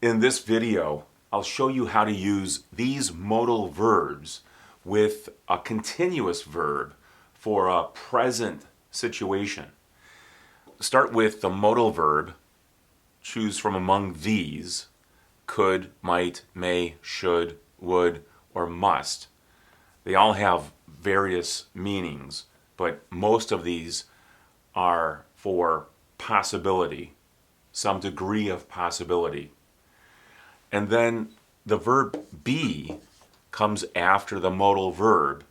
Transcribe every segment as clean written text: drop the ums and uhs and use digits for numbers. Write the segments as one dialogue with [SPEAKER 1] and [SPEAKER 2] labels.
[SPEAKER 1] In this video, I'll show you how to use these modal verbs with a continuous verb for a present situation. Start with the modal verb. Choose from among these: could, might, may, should, would, or must. They all have various meanings, but most of these are for possibility, some degree of possibility. And then the verb be comes after the modal verb.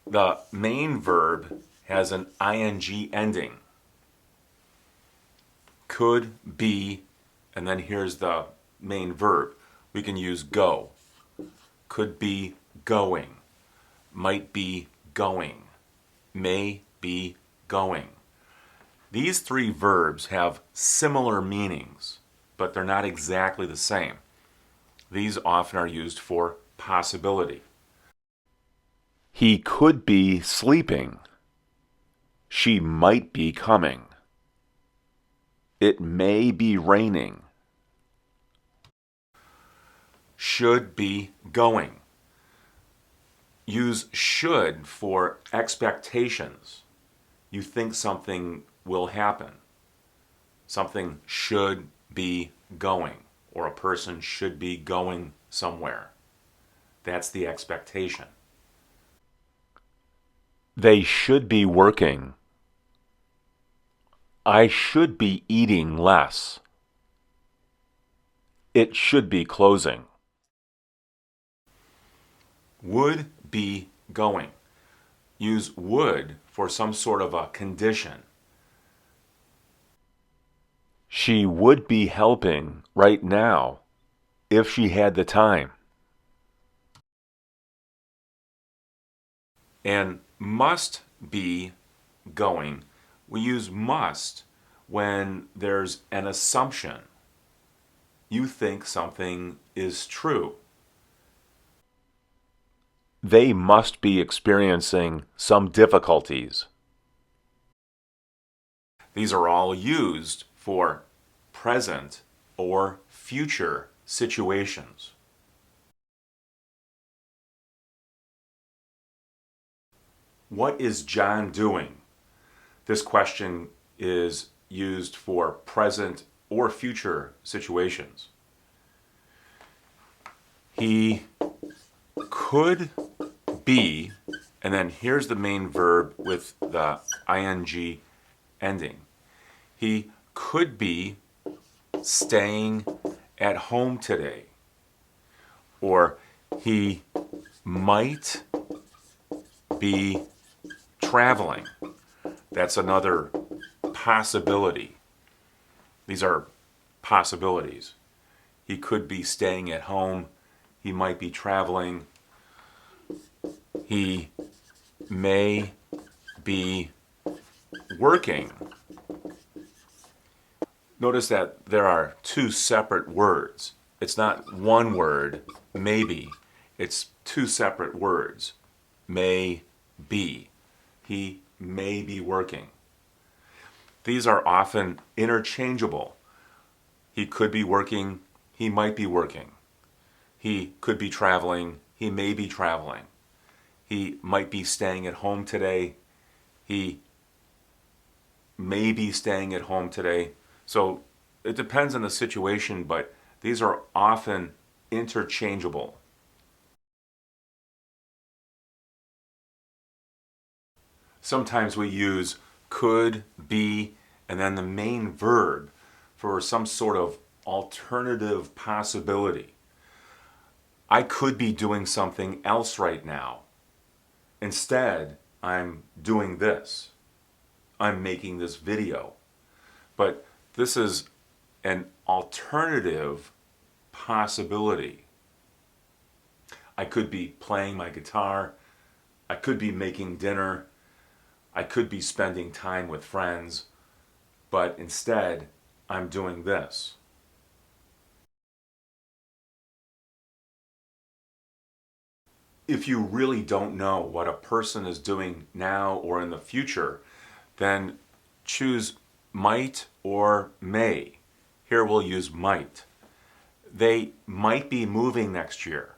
[SPEAKER 1] The main verb has an ing ending. Could be, and then here's the main verb. We can use go. Could be going. Might be going. May be going. These three verbs have similar meanings, but they're not exactly the same. These often are used for possibility. He could be sleeping. She might be coming. It may be raining. Should be going. Use should for expectations. You think something will happen. Something should be going, or a person should be going somewhere. That's the expectation. They should be working. I should be eating less. It should be closing. Would be going. Use would for some sort of a condition. She would be helping right now if she had the time. And must be going. We use must when there's an assumption. You think something is true. They must be experiencing some difficulties. These are all used for present or future situations. What is John doing? This question is used for present or future situations. He could be, and then here's the main verb with the ing ending. He could be staying at home today, or he might be traveling. That's another possibility. These are possibilities. He could be staying at home. He might be traveling. He may be working. Notice that there are two separate words. It's not one word, maybe. It's two separate words. May be. He may be working. These are often interchangeable. He could be working. He might be working. He could be traveling. He may be traveling. He might be staying at home today. He may be staying at home today. So it depends on the situation, but these are often interchangeable. Sometimes we use could, be, and then the main verb for some sort of alternative possibility. I could be doing something else right now. Instead, I'm doing this. I'm making this video. But this is an alternative possibility. I could be playing my guitar. I could be making dinner. I could be spending time with friends. But instead, I'm doing this. If you really don't know what a person is doing now or in the future, then choose might or may. Here we'll use might. They might be moving next year.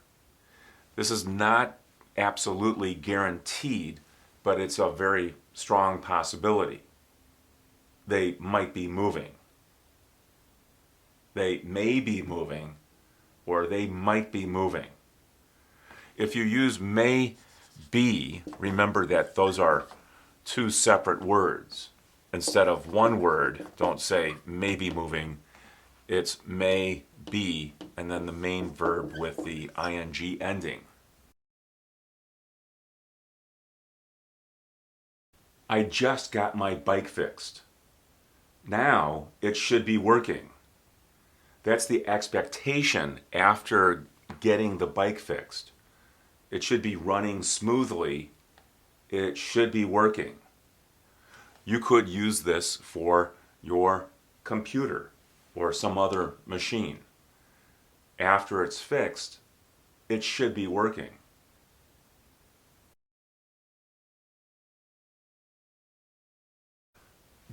[SPEAKER 1] This is not absolutely guaranteed, but it's a very strong possibility. They might be moving. They may be moving, or they might be moving. If you use may be, remember that those are two separate words. Instead of one word, don't say may be moving. It's may be, and then the main verb with the ing ending. I just got my bike fixed. Now it should be working. That's the expectation after getting the bike fixed. It should be running smoothly. It should be working. You could use this for your computer or some other machine. After it's fixed, it should be working.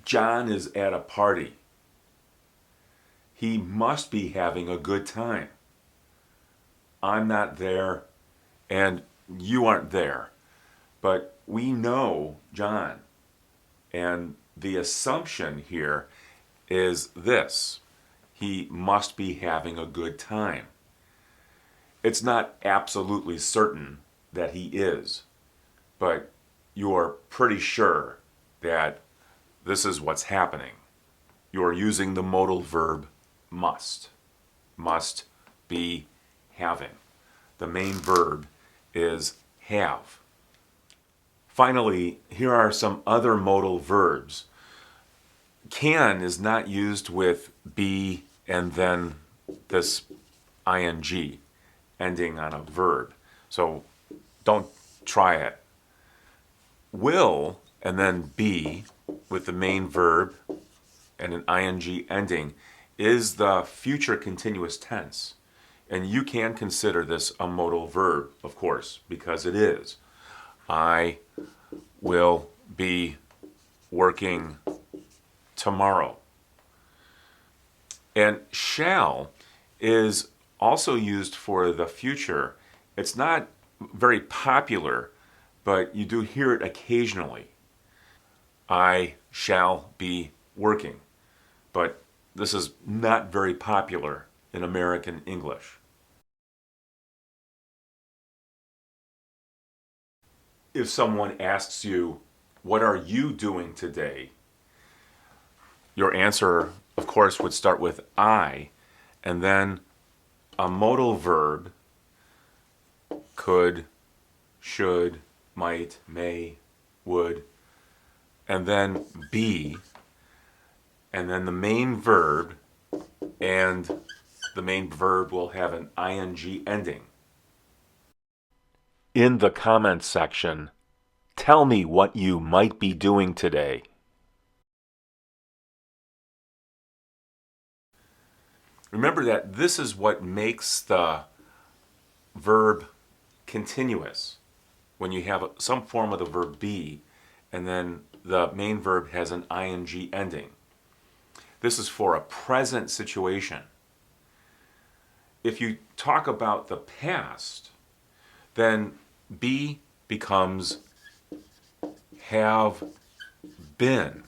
[SPEAKER 1] John is at a party. He must be having a good time. I'm not there, and you aren't there, but we know John. And the assumption here is this: he must be having a good time. It's not absolutely certain that he is, but you're pretty sure that this is what's happening. You're using the modal verb must. Must be having. The main verb is have. Finally, here are some other modal verbs. Can is not used with be and then this ing ending on a verb. So don't try it. Will and then be with the main verb and an ing ending is the future continuous tense. And you can consider this a modal verb, of course, because it is. I will be working tomorrow. And shall is also used for the future. It's not very popular, but you do hear it occasionally. I shall be working. But this is not very popular in American English. If someone asks you, what are you doing today? Your answer, of course, would start with I, and then a modal verb, could, should, might, may, would, and then be, and then the main verb, and the main verb will have an ing ending. In the comments section, tell me what you might be doing today. Remember that this is what makes the verb continuous. When you have some form of the verb be, and then the main verb has an ing ending. This is for a present situation. If you talk about the past, then be becomes have been.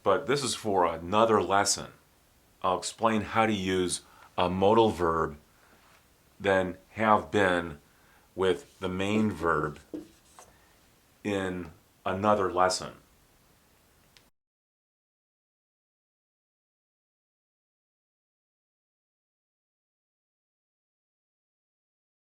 [SPEAKER 1] But this is for another lesson. I'll explain how to use a modal verb, then have been with the main verb in another lesson.